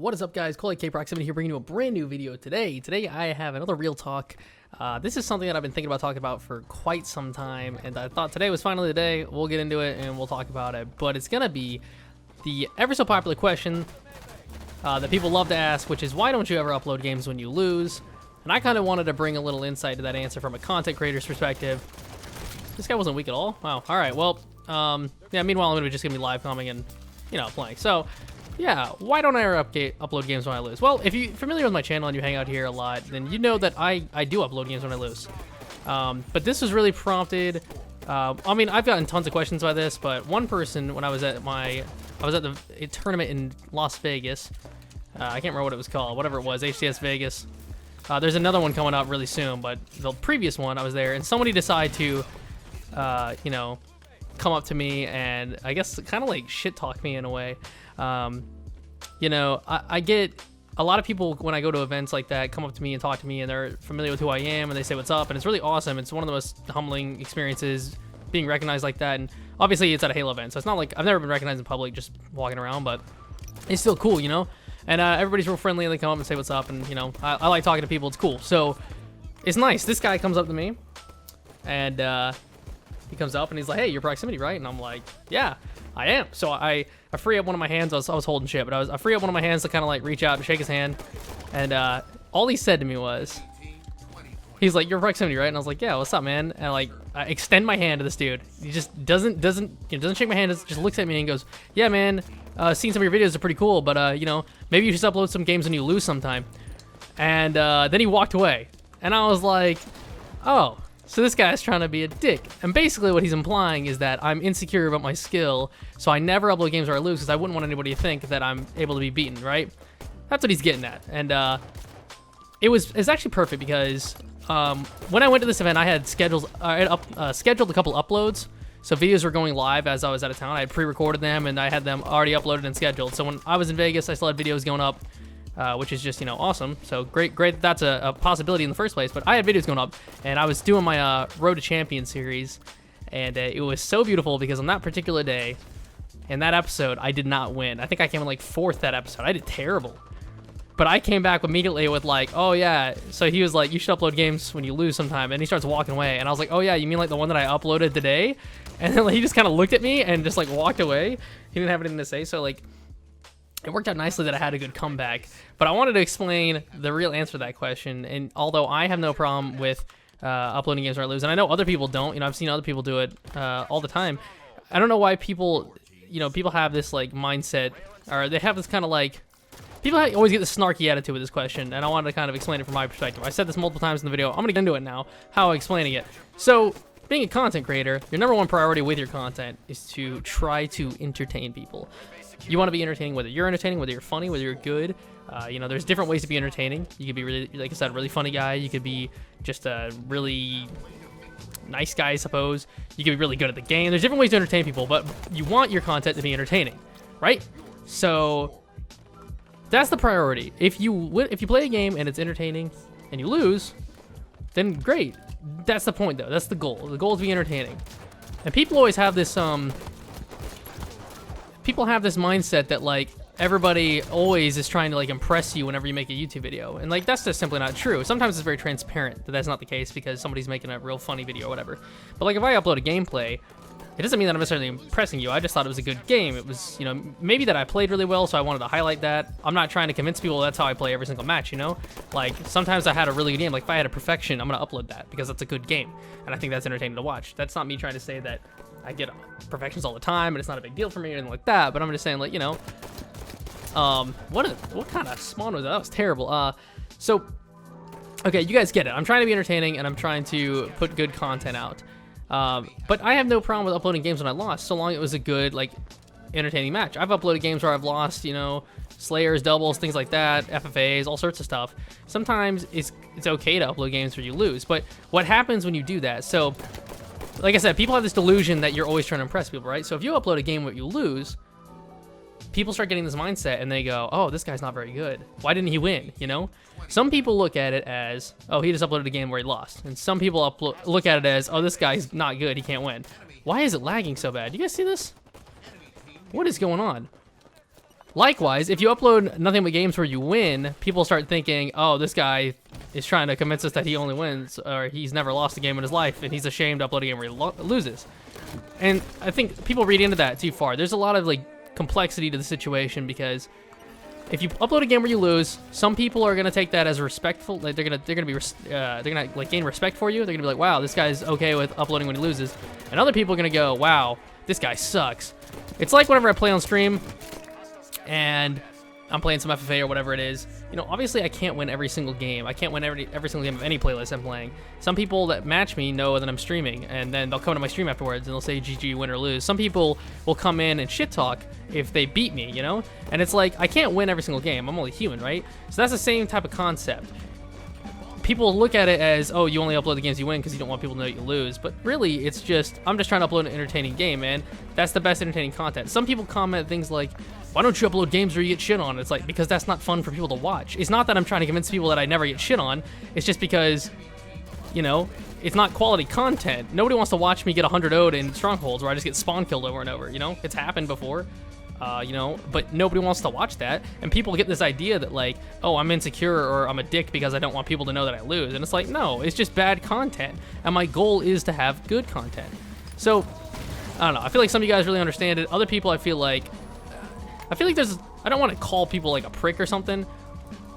What is up, guys? Proximitty here, bringing you a brand new video today. Today I have another real talk. This is something that I've been thinking about talking about for quite some time, and I thought today was finally the day. We'll get into it and we'll talk about it. But it's gonna be the ever so popular question that people love to ask, which is why don't you ever upload games when you lose? And I kind of wanted to bring a little insight to that answer from a content creator's perspective. This guy wasn't weak at all. Wow. All right. Well, yeah. Meanwhile, I'm just gonna be live coming and playing. So. Yeah, why don't I ever upload games when I lose? Well, if you're familiar with my channel and you hang out here a lot, then you know that I do upload games when I lose. But this was really prompted. I mean, I've gotten tons of questions by this, but one person, when I was at a tournament in Las Vegas. I can't remember what it was called, whatever it was, HCS Vegas. There's another one coming up really soon, but the previous one I was there, and somebody decided to, come up to me and I guess kind of like shit talk me in a way. I get a lot of people when I go to events like that come up to me and talk to me, and they're familiar with who I am, and they say what's up, and it's really awesome. It's one of the most humbling experiences being recognized like that. And obviously it's at a Halo event, so it's not like I've never been recognized in public just walking around, but it's still cool, and everybody's real friendly, and they come up and say what's up, and I like talking to people. It's cool, so it's nice. This guy comes up to me and he comes up and he's like, hey, you're Proximitty, right? And I'm like, yeah, I am. So I free up one of my hands. I was holding shit, but I free up one of my hands to kind of like reach out and shake his hand. And all he said to me was, he's like, you're Proximitty, right? And I was like, yeah, what's up, man? And I extend my hand to this dude. He just doesn't shake my hand. Just looks at me and goes, yeah, man, seeing some of your videos are pretty cool, but maybe you should upload some games when you lose sometime. And then he walked away. And I was like, oh. So this guy's trying to be a dick. And basically what he's implying is that I'm insecure about my skill, so I never upload games where I lose because I wouldn't want anybody to think that I'm able to be beaten, right? That's what he's getting at. And it's actually perfect because when I went to this event, I had scheduled a couple uploads. So videos were going live as I was out of town. I had pre-recorded them and I had them already uploaded and scheduled. So when I was in Vegas, I still had videos going up. Which is just, awesome. So great that's a possibility in the first place. But I had videos going up, and I was doing my Road to Champion series, and it was so beautiful because on that particular day, in that episode, I did not win. I think I came in like 4th that episode. I did terrible. But I came back immediately with like, oh yeah. So he was like, you should upload games when you lose sometime. And he starts walking away, and I was like, oh yeah, you mean like the one that I uploaded today? And then like, he just kind of looked at me and just like walked away. He didn't have anything to say. So like, it worked out nicely that I had a good comeback, but I wanted to explain the real answer to that question. And although I have no problem with uploading games where I lose, and I know other people don't, I've seen other people do it all the time. I don't know why people have this like mindset, or they have this kind of like, people always get this snarky attitude with this question, and I wanted to kind of explain it from my perspective. I said this multiple times in the video. I'm gonna get into it now, how I'm explaining it. So, being a content creator, your number one priority with your content is to try to entertain people. You want to be entertaining, whether you're entertaining, whether you're funny, whether you're good. There's different ways to be entertaining. You could be really, like I said, a really funny guy. You could be just a really nice guy, I suppose. You could be really good at the game. There's different ways to entertain people, but you want your content to be entertaining, right? So that's the priority. If you play a game and it's entertaining and you lose, then great. That's the point, though. That's the goal. The goal is to be entertaining. And people always have this people have this mindset that like everybody always is trying to like impress you whenever you make a YouTube video, and like that's just simply not true. Sometimes it's very transparent that that's not the case because somebody's making a real funny video or whatever. But like if I upload a gameplay, it doesn't mean that I'm necessarily impressing you. I just thought it was a good game. It was, maybe that I played really well, so I wanted to highlight that. I'm not trying to convince people that's how I play every single match, Like, sometimes I had a really good game. Like, if I had a perfection, I'm going to upload that because that's a good game. And I think that's entertaining to watch. That's not me trying to say that I get perfections all the time and it's not a big deal for me or anything like that. But I'm just saying, like, what kind of spawn was that? That was terrible. So, okay, you guys get it. I'm trying to be entertaining and I'm trying to put good content out. But I have no problem with uploading games when I lost, so long it was a good, like, entertaining match. I've uploaded games where I've lost, Slayers, doubles, things like that, FFAs, all sorts of stuff. Sometimes it's okay to upload games where you lose, but what happens when you do that? So, like I said, people have this delusion that you're always trying to impress people, right? So if you upload a game where you lose, people start getting this mindset and they go, oh, this guy's not very good. Why didn't he win, Some people look at it as, oh, he just uploaded a game where he lost. And some people look at it as, oh, this guy's not good, he can't win. Why is it lagging so bad? You guys see this? What is going on? Likewise, if you upload nothing but games where you win, people start thinking, oh, this guy is trying to convince us that he only wins, or he's never lost a game in his life, and he's ashamed to upload a game where he loses. And I think people read into that too far. There's a lot of like complexity to the situation, because if you upload a game where you lose, some people are gonna take that as respectful. Like they're gonna like gain respect for you. They're gonna be like, wow, this guy's okay with uploading when he loses. And other people are gonna go, wow, this guy sucks. It's like whenever I play on stream and I'm playing some FFA or whatever it is, you know, obviously I can't win every single game. I can't win every single game of any playlist I'm playing. Some people that match me know that I'm streaming, and then they'll come to my stream afterwards and they'll say GG, win or lose. Some people will come in and shit talk if they beat me, you know? And it's like, I can't win every single game. I'm only human, right? So that's the same type of concept. People look at it as, oh, you only upload the games you win because you don't want people to know you lose. But really, it's just, I'm just trying to upload an entertaining game, man. That's the best entertaining content. Some people comment things like, why don't you upload games where you get shit on? It's like, because that's not fun for people to watch. It's not that I'm trying to convince people that I never get shit on. It's just because, you know, it's not quality content. Nobody wants to watch me get 100 0'd in Strongholds where I just get spawn killed over and over, you know? It's happened before. You know, but nobody wants to watch that, and people get this idea that like, oh, I'm insecure or I'm a dick because I don't want people to know that I lose, and it's like, no, it's just bad content, and my goal is to have good content. So, I don't know, I feel like some of you guys really understand it. Other people, I feel like there's, I don't want to call people like a prick or something,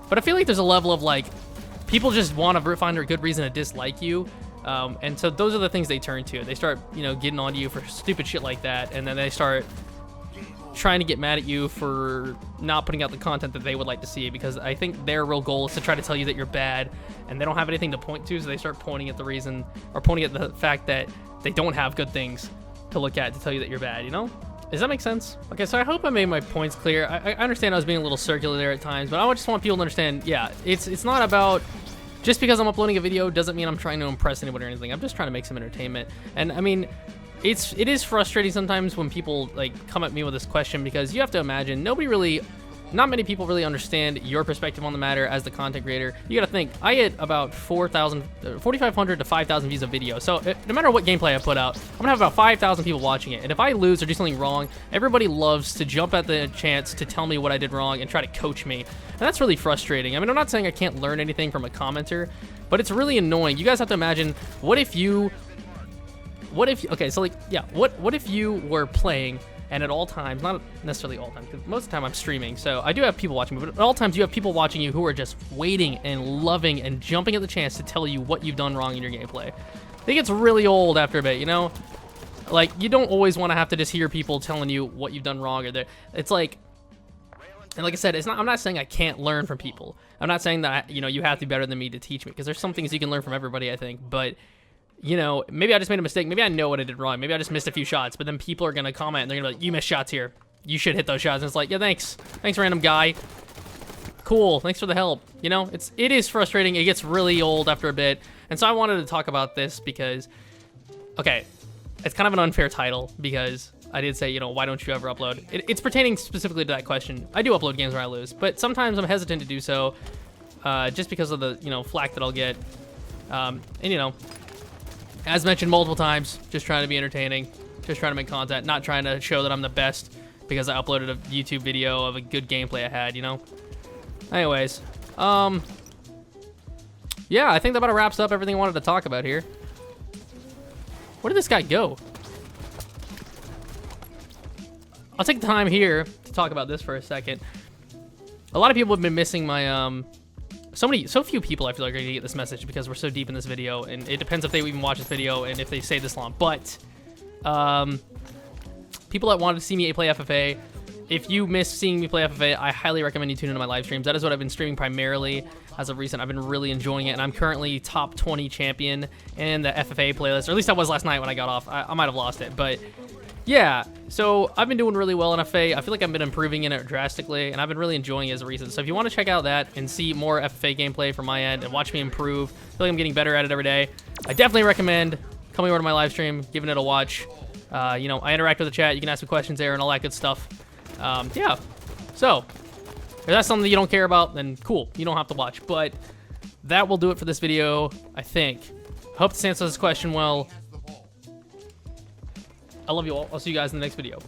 but I feel like there's a level of like, people just want to find a good reason to dislike you, and so those are the things they turn to. They start, you know, getting on you for stupid shit like that, and then they start trying to get mad at you for not putting out the content that they would like to see, because I think their real goal is to try to tell you that you're bad, and they don't have anything to point to, so they start pointing at the reason, or pointing at the fact that they don't have good things to look at to tell you that you're bad, you know? Does that make sense? Okay, so I hope I made my points clear. I understand I was being a little circular there at times, but I just want people to understand, yeah, it's not about, just because I'm uploading a video doesn't mean I'm trying to impress anybody or anything. I'm just trying to make some entertainment. And I mean, it is frustrating sometimes when people like come at me with this question, because you have to imagine not many people really understand your perspective on the matter as the content creator. You gotta think, I get about 4,500 to 5,000 views a video. So no matter what gameplay I put out, I'm gonna have about 5,000 people watching it. And if I lose or do something wrong, everybody loves to jump at the chance to tell me what I did wrong and try to coach me. And that's really frustrating. I mean, I'm not saying I can't learn anything from a commenter, but it's really annoying. You guys have to imagine, what if you were playing, and at all times, not necessarily all times, because most of the time I'm streaming, so I do have people watching me, but at all times you have people watching you who are just waiting and loving and jumping at the chance to tell you what you've done wrong in your gameplay. I think it's really old after a bit, you know? Like, you don't always want to have to just hear people telling you what you've done wrong, or it's like, and like I said, I'm not saying I can't learn from people. I'm not saying that, you know, you have to be better than me to teach me, because there's some things you can learn from everybody, I think, but you know, maybe I just made a mistake. Maybe I know what I did wrong. Maybe I just missed a few shots, but then people are going to comment and they're going to be like, you missed shots here. You should hit those shots. And it's like, yeah, thanks. Thanks, random guy. Cool. Thanks for the help. You know, it is frustrating. It gets really old after a bit. And so I wanted to talk about this because, okay, it's kind of an unfair title, because I did say, you know, why don't you ever upload? It's pertaining specifically to that question. I do upload games where I lose, but sometimes I'm hesitant to do so just because of the, you know, flack that I'll get. And, you know, as mentioned multiple times, just trying to be entertaining, just trying to make content, not trying to show that I'm the best because I uploaded a YouTube video of a good gameplay I had, you know? Anyways, yeah, I think that about wraps up everything I wanted to talk about here. Where did this guy go? I'll take the time here to talk about this for a second. A lot of people have been missing my, so few people I feel like are gonna get this message because we're so deep in this video, and it depends if they even watch this video and if they stay this long. But people that wanted to see me play FFA, if you miss seeing me play FFA, I highly recommend you tune into my live streams. That is what I've been streaming primarily as of recent. I've been really enjoying it, and I'm currently top 20 champion in the FFA playlist, or at least I was last night when I got off. I might have lost it, but yeah, so I've been doing really well in FFA. I feel like I've been improving in it drastically, and I've been really enjoying it as a reason. So if you want to check out that and see more FFA gameplay from my end and watch me improve, I feel like I'm getting better at it every day, I definitely recommend coming over to my live stream, giving it a watch. You know, I interact with the chat. You can ask me questions there and all that good stuff. Yeah, so if that's something that you don't care about, then cool, you don't have to watch. But that will do it for this video, I think. I hope this answers this question well. I love you all. I'll see you guys in the next video.